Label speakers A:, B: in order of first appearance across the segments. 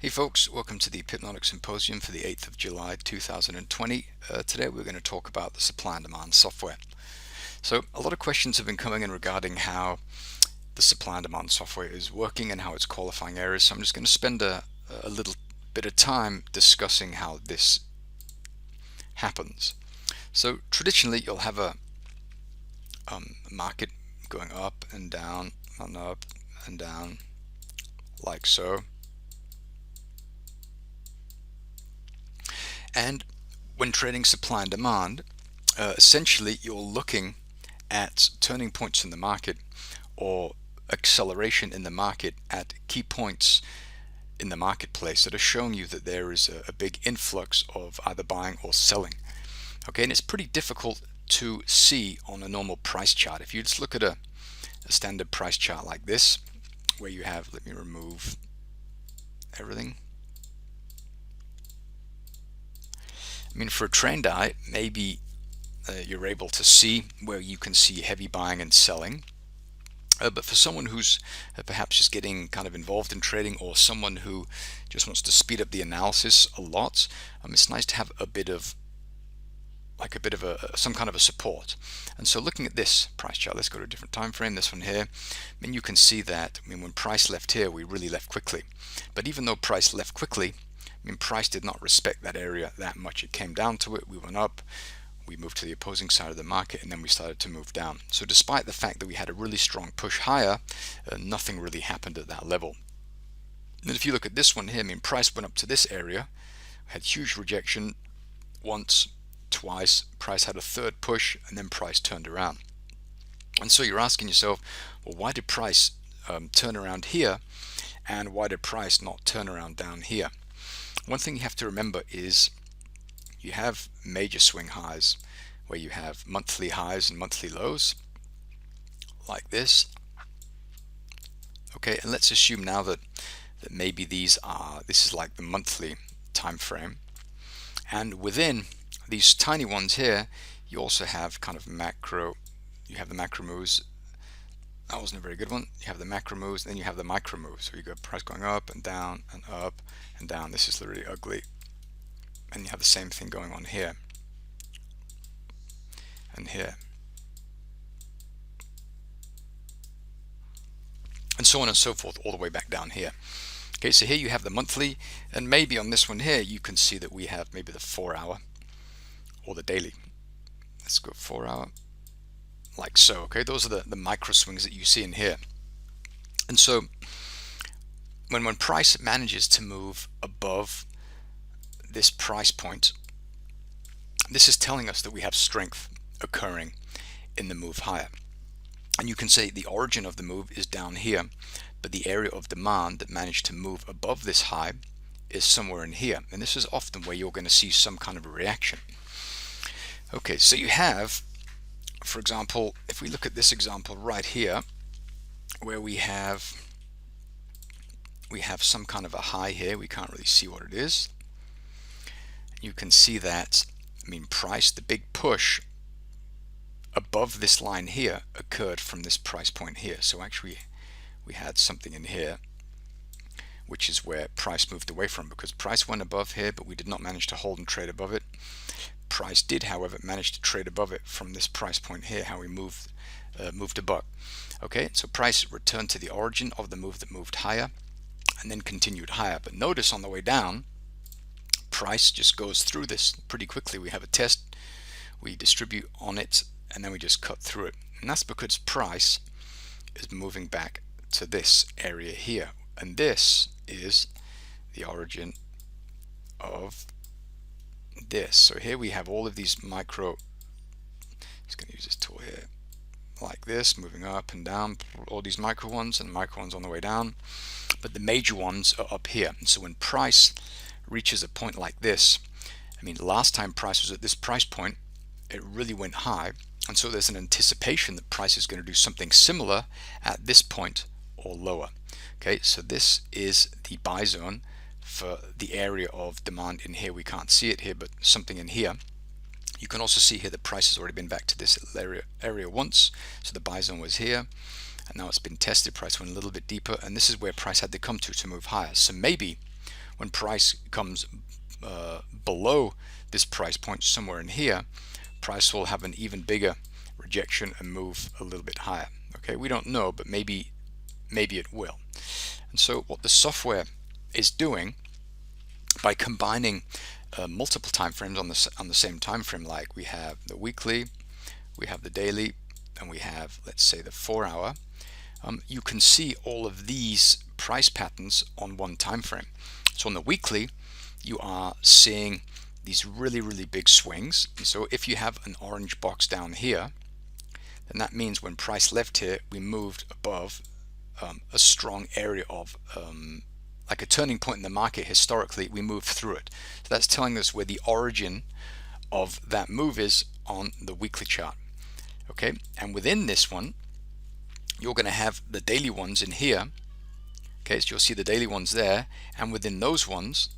A: Hey folks, welcome to the Pipnotic Symposium for the 8th of July 2020. Today we're going to talk about the supply and demand software. So a lot of questions have been coming in regarding how the supply and demand software is working and how it's qualifying errors. So I'm just going to spend a little bit of time discussing how this happens. So traditionally you'll have a market going up and down and up and down like so. And when trading supply and demand, essentially you're looking at turning points in the market or acceleration in the market at key points in the marketplace that are showing you that there is a big influx of either buying or selling. Okay, and it's pretty difficult to see on a normal price chart. If you just look at a standard price chart like this, where you have, let me remove everything. I mean, for a trained eye, maybe you're able to see where you can see heavy buying and selling. But for someone who's perhaps just getting kind of involved in trading, or someone who just wants to speed up the analysis a lot, it's nice to have a bit of some kind of a support. And so looking at this price chart, let's go to a different time frame, this one here. I mean, you can see that, I mean, when price left here, we really left quickly. But even though price left quickly, I mean, price did not respect that area that much. It came down to it, we went up, we moved to the opposing side of the market, and then we started to move down. So despite the fact that we had a really strong push higher, nothing really happened at that level. And if you look at this one here, I mean, price went up to this area, had huge rejection once, twice, price had a third push, and then price turned around. And so you're asking yourself, well, why did price turn around here, and why did price not turn around down here? One thing you have to remember is you have major swing highs where you have monthly highs and monthly lows like this. Okay, and let's assume now that maybe this is like the monthly time frame, and within these tiny ones here you also have kind of macro, you have the macro moves. That wasn't a very good one. You have the macro moves, then you have the micro moves. So you got price going up and down and up and down. This is literally ugly. And you have the same thing going on here and here, and so on and so forth, all the way back down here. Okay, so here you have the monthly, and maybe on this one here you can see that we have maybe the 4 hour or the daily. Let's go 4 hour like so. Okay, those are the micro swings that you see in here. And so when price manages to move above this price point, this is telling us that we have strength occurring in the move higher. And you can say the origin of the move is down here, but the area of demand that managed to move above this high is somewhere in here. And this is often where you're going to see some kind of a reaction. Okay, so you have, for example, if we look at this example right here, where we have some kind of a high here, we can't really see what it is. You can see that, I mean, price, the big push above this line here occurred from this price point here. So actually we had something in here which is where price moved away from, because price went above here, but we did not manage to hold and trade above it. Price did, however, manage to trade above it from this price point here, how we moved a buck. Okay, so price returned to the origin of the move that moved higher and then continued higher. But notice on the way down, price just goes through this pretty quickly. We have a test, we distribute on it, and then we just cut through it. And that's because price is moving back to this area here, and this is the origin of this. So here we have all of these micro, just going to use this tool here, like this, moving up and down, all these micro ones and micro ones on the way down, but the major ones are up here. And so when price reaches a point like this, I mean, last time price was at this price point, it really went high, and so there's an anticipation that price is going to do something similar at this point or lower. Okay, so this is the buy zone for the area of demand in here. We can't see it here, but something in here. You can also see here that price has already been back to this area once, so the buy zone was here, and now it's been tested. Price went a little bit deeper, and this is where price had to come to move higher. So maybe when price comes below this price point somewhere in here, price will have an even bigger rejection and move a little bit higher. Okay, we don't know, but maybe it will. And so what the software is doing by combining multiple time frames on the same time frame, like we have the weekly, we have the daily, and we have, let's say, the 4-hour, you can see all of these price patterns on one time frame. So on the weekly, you are seeing these really big swings. And so if you have an orange box down here, then that means when price left here, we moved above a strong area of like a turning point in the market. Historically, we moved through it. So that's telling us where the origin of that move is on the weekly chart. Okay, and within this one, you're going to have the daily ones in here. Okay, so you'll see the daily ones there, and within those ones,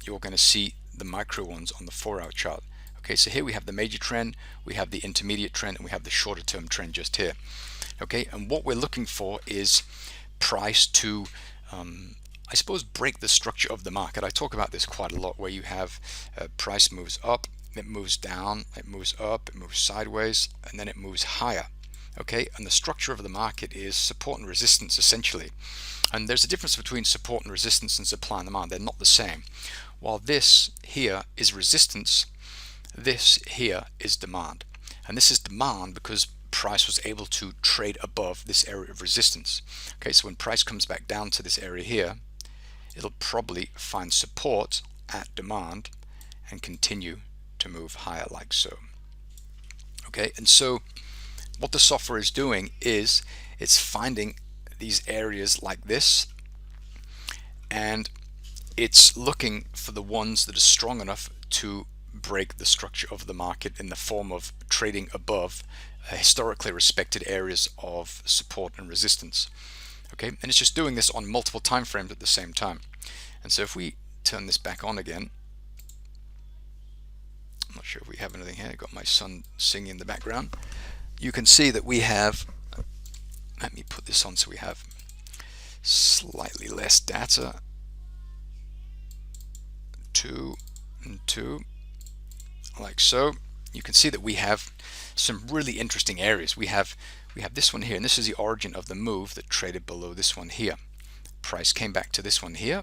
A: you're going to see the micro ones on the 4-hour chart. Okay, so here we have the major trend, we have the intermediate trend, and we have the shorter term trend just here. Okay, and what we're looking for is price to I suppose break the structure of the market. I talk about this quite a lot, where you have price moves up, it moves down, it moves up, it moves sideways, and then it moves higher. Okay, and the structure of the market is support and resistance essentially. And there's a difference between support and resistance and supply and demand. They're not the same. While this here is resistance, this here is demand. And this is demand because price was able to trade above this area of resistance. Okay, so when price comes back down to this area here, it'll probably find support at demand and continue to move higher like so. Okay, and so what the software is doing is it's finding these areas like this, and it's looking for the ones that are strong enough to break the structure of the market in the form of trading above historically respected areas of support and resistance. Okay, and it's just doing this on multiple time frames at the same time. And so if we turn this back on again, I'm not sure if we have anything here. I've got my son singing in the background. You can see that we have, let me put this on so we have slightly less data. 2 and 2, like so. You can see that we have some really interesting areas. We have this one here, and this is the origin of the move that traded below this one here. Price came back to this one here,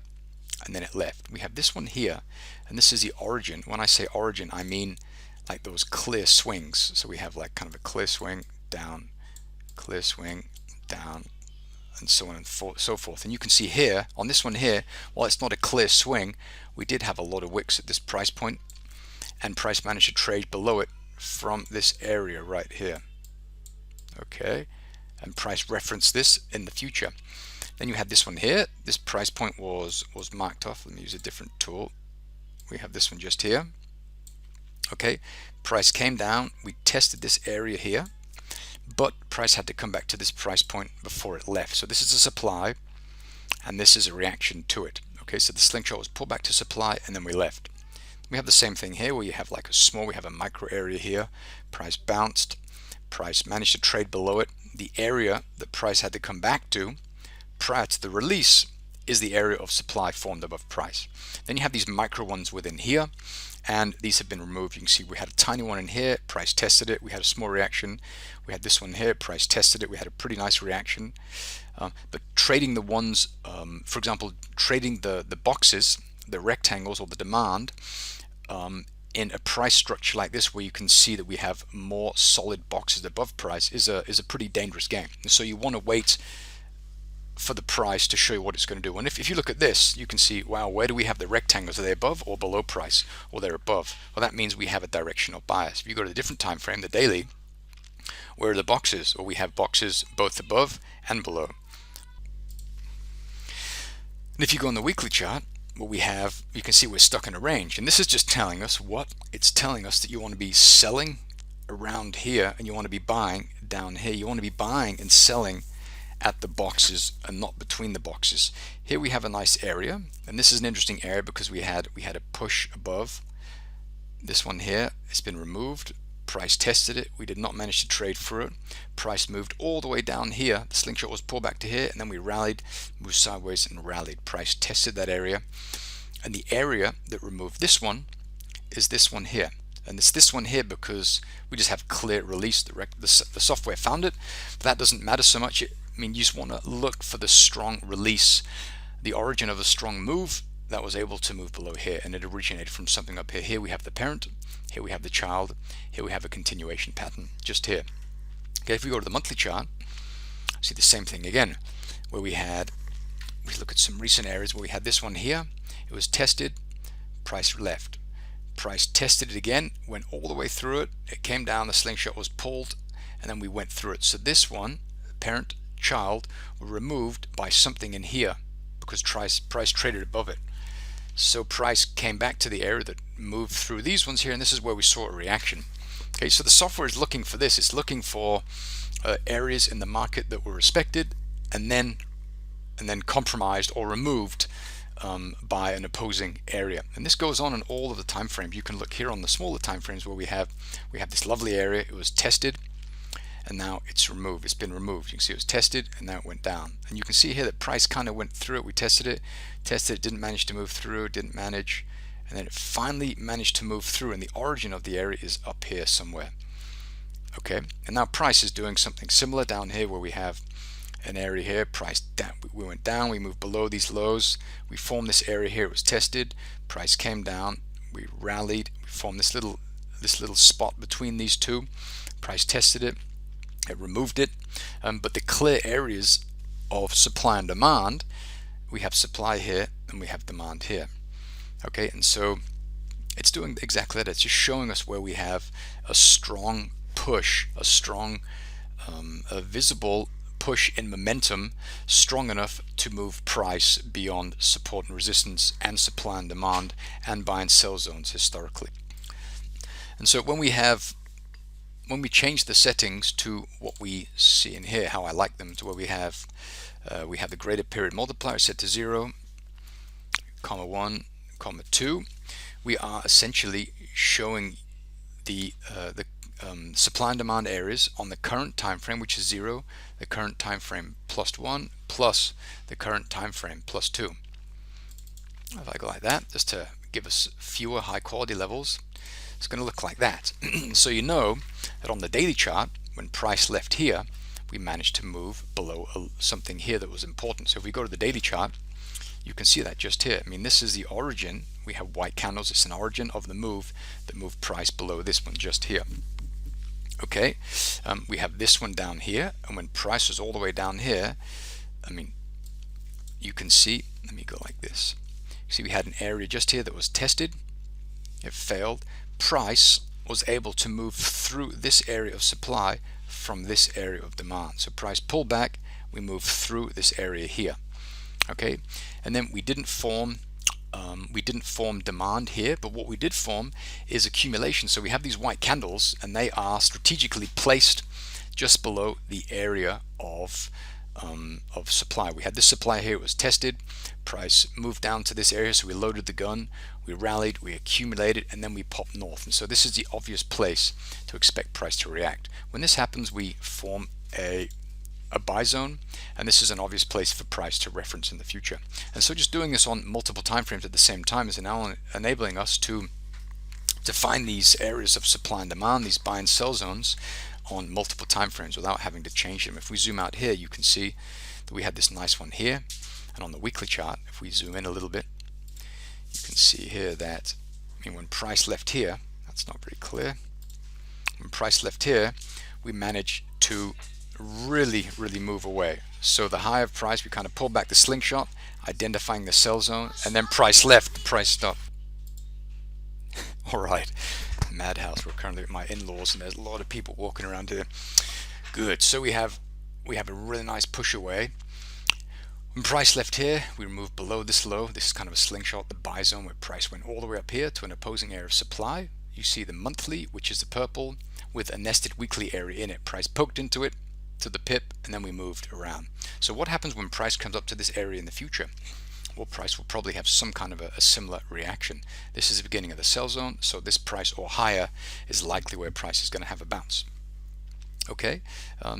A: and then it left. We have this one here, and this is the origin. When I say origin, I mean like those clear swings. So we have like kind of a clear swing down, clear swing down, and so on and so forth. And you can see here on this one here, while it's not a clear swing, we did have a lot of wicks at this price point, and price managed to trade below it from this area right here. Okay, and price referenced this in the future. Then you had this one here. This price point was marked off. Let me use a different tool. We have this one just here. Okay, price came down. We tested this area here, but price had to come back to this price point before it left. So this is a supply, and this is a reaction to it. Okay, so the slingshot was pulled back to supply, and then we left. We have the same thing here, where you have like we have a micro area here. Price bounced, price managed to trade below it. The area that price had to come back to prior to the release is the area of supply formed above price. Then you have these micro ones within here, and these have been removed. You can see we had a tiny one in here, price tested it, we had a small reaction. We had this one here, price tested it, we had a pretty nice reaction. But trading the ones, for example, trading the boxes, the rectangles or the demand, in a price structure like this, where you can see that we have more solid boxes above price, is a pretty dangerous game. And so you want to wait for the price to show you what it's going to do. And if you look at this, you can see, wow, where do we have the rectangles? Are they above or below price? Or they're above. Well, that means we have a directional bias. If you go to the different time frame, the daily, where are the boxes? Or we have boxes both above and below. And if you go on the weekly chart, what we have, you can see we're stuck in a range. And this is just telling us what? It's telling us that you want to be selling around here, and you want to be buying down here. You want to be buying and selling at the boxes and not between the boxes. Here we have a nice area, and this is an interesting area because we had a push above this one here. It's been removed. Price tested it. We did not manage to trade through it. Price moved all the way down here. The slingshot was pulled back to here, and then we rallied, moved sideways and rallied. Price tested that area, And the area that removed this one is this one here. And it's this one here because we just have clear release. The software found it, but that doesn't matter so much. I mean, you just want to look for the strong release, the origin of a strong move that was able to move below here, and it originated from something up here. Here we have the parent, here we have the child, here we have a continuation pattern just here. Okay, if we go to the monthly chart, see the same thing again, where we look at some recent areas where we had this one here. It was tested, price left. Price tested it again, went all the way through it, it came down, the slingshot was pulled, and then we went through it. So this one, parent, child, were removed by something in here because price traded above it. So price came back to the area that moved through these ones here, and this is where we saw a reaction. Okay, so the software is looking for this. It's looking for areas in the market that were respected and then compromised or removed by an opposing area. And this goes on in all of the time frames. You can look here on the smaller time frames where we have this lovely area. It was tested and now it's removed. It's been removed. You can see it was tested and now it went down. And you can see here that price kind of went through it. We tested it, didn't manage to move through, didn't manage, and then it finally managed to move through, and the origin of the area is up here somewhere. Okay, and now price is doing something similar down here where we have an area here. Price down, we went down, we moved below these lows, we formed this area here. It was tested, price came down, we rallied, we formed this little spot between these two. Price tested it, it removed it, but the clear areas of supply and demand, we have supply here and we have demand here. Okay, and so it's doing exactly that. It's just showing us where we have a strong push, a strong a visible push in momentum, strong enough to move price beyond support and resistance and supply and demand and buy and sell zones historically. And so when we change the settings to what we see in here, how I like them, to where we have the greater period multiplier set to 0, comma 1, comma 2, we are essentially showing the supply and demand areas on the current time frame, which is 0, the current time frame plus 1, plus the current time frame plus 2. If I go like that, just to give us fewer high quality levels, it's going to look like that. So you know that on the daily chart, when price left here, we managed to move below something here that was important. So if we go to the daily chart, you can see that just here. I mean, this is the origin. We have white candles. It's an origin of the move that moved price below this one just here. Okay, we have this one down here, and when price was all the way down here, I mean, you can see, let me go like this. You see we had an area just here that was tested. It failed. Price was able to move through this area of supply from this area of demand. So price pulled back, we moved through this area here. Okay, and then we didn't form demand here, but what we did form is accumulation. So we have these white candles, and they are strategically placed just below the area of supply. We had this supply here, it was tested, price moved down to this area, so we loaded the gun, we rallied, we accumulated, and then we popped north. And so this is the obvious place to expect price to react. When this happens, we form a buy zone, and this is an obvious place for price to reference in the future. And so just doing this on multiple time frames at the same time is now enabling us to find these areas of supply and demand, these buy and sell zones, on multiple time frames without having to change them. If we zoom out here, you can see that we had this nice one here, and on the weekly chart, if we zoom in a little bit, you can see here that, I mean, when price left here, that's not very clear, when price left here, we managed to really move away. So the high of price, we kind of pulled back the slingshot, identifying the sell zone, and then price left, the price stopped. All right, madhouse. We're currently at my in-laws, and there's a lot of people walking around here. Good. So we have a really nice push away. When price left here, we moved below this low. This is kind of a slingshot, the buy zone, where price went all the way up here to an opposing area of supply. You see the monthly, which is the purple, with a nested weekly area in it. Price poked into it to the pip, and then we moved around. So what happens when price comes up to this area in the future? Well, price will probably have some kind of a similar reaction. This is the beginning of the sell zone, so this price or higher is likely where price is going to have a bounce. Okay,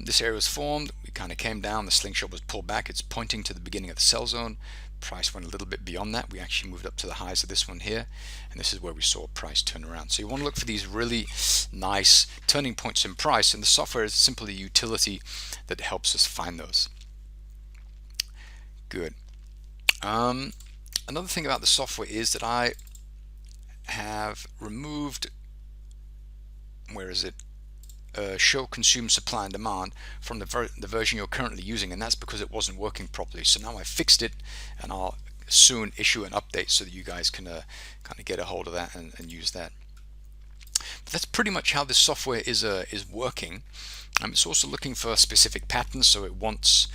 A: this area was formed, we kind of came down, the slingshot was pulled back, it's pointing to the beginning of the sell zone. price went a little bit beyond that. We actually moved up to the highs of this one here, and this is where we saw price turn around. So you want to look for these really nice turning points in price, and the software is simply a utility that helps us find those. Good. Another thing about the software is that I have removed, where is it, show consume supply and demand from the version you're currently using, and that's because it wasn't working properly. So now I fixed it, and I'll soon issue an update so that you guys can kind of get a hold of that and use that. But that's pretty much how this software is working. It's also looking for specific patterns, so it wants,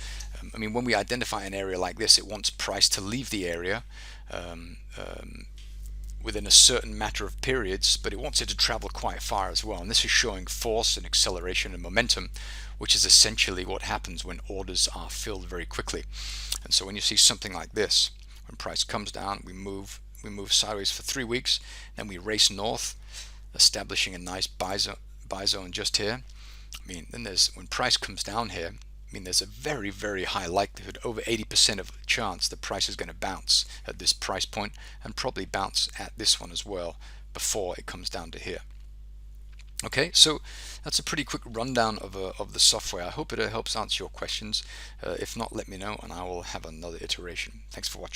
A: I mean, when we identify an area like this, it wants price to leave the area within a certain matter of periods, but it wants it to travel quite far as well. And this is showing force and acceleration and momentum, which is essentially what happens when orders are filled very quickly. And so when you see something like this, when price comes down, we move sideways for 3 weeks, then we race north, establishing a nice buy zone just here. I mean, then when price comes down here, I mean, there's a very, very high likelihood, over 80% of chance, the price is going to bounce at this price point, and probably bounce at this one as well before it comes down to here. Okay, so that's a pretty quick rundown of the software. I hope it helps answer your questions. If not, let me know and I will have another iteration. Thanks for watching.